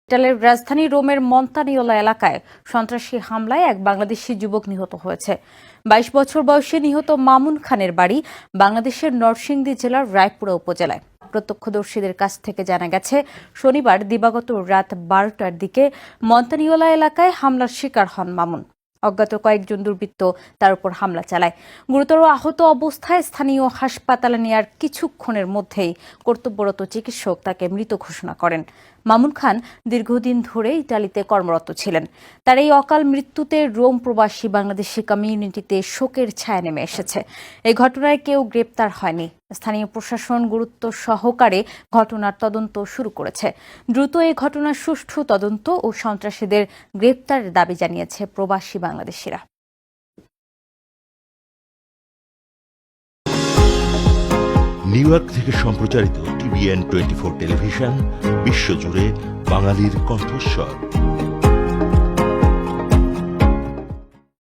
ইটালির রাজধানী রোমের মন্তানিওলা এলাকায় সন্ত্রাসী হামলায় এক বাংলাদেশি যুবক নিহত হয়েছে। ২২ বছর বয়সী নিহত মামুন খানের বাড়ি বাংলাদেশের নরসিংদী জেলার রায়পুরা উপজেলায়। প্রত্যক্ষদর্শীদের কাছ থেকে জানা গেছে, শনিবার দিবাগত রাত ১২টার দিকে মন্তানিওলা এলাকায় হামলার শিকার হন মামুন। অজ্ঞাত কয়েকজন দুর্বৃত্ত তার উপর হামলা চালায়। গুরুতর আহত অবস্থায় স্থানীয় হাসপাতালে নেয়ার কিছুক্ষণের মধ্যেই কর্তব্যরত চিকিৎসক তাকে মৃত ঘোষণা করেন। মামুন খান দীর্ঘদিন ধরে ইতালিতে কর্মরত ছিলেন। তার এই অকাল মৃত্যুতে রোম প্রবাসী বাংলাদেশি কমিউনিটিতে শোকের ছায়া নেমে এসেছে। এই ঘটনায় কেউ গ্রেপ্তার হয়নি। স্থানীয় প্রশাসন গুরুত্ব সহকারে ঘটনার তদন্ত শুরু করেছে। দ্রুত এই ঘটনার সুষ্ঠু তদন্ত ও সন্ত্রাসীদের গ্রেপ্তারের দাবি জানিয়েছে প্রবাসী বাংলাদেশিরা। নিউ ইয়র্ক থেকে সম্প্রচারিত TVN 24 টেলিভিশন বিশ্বজুড়ে বাঙালির কণ্ঠস্বর।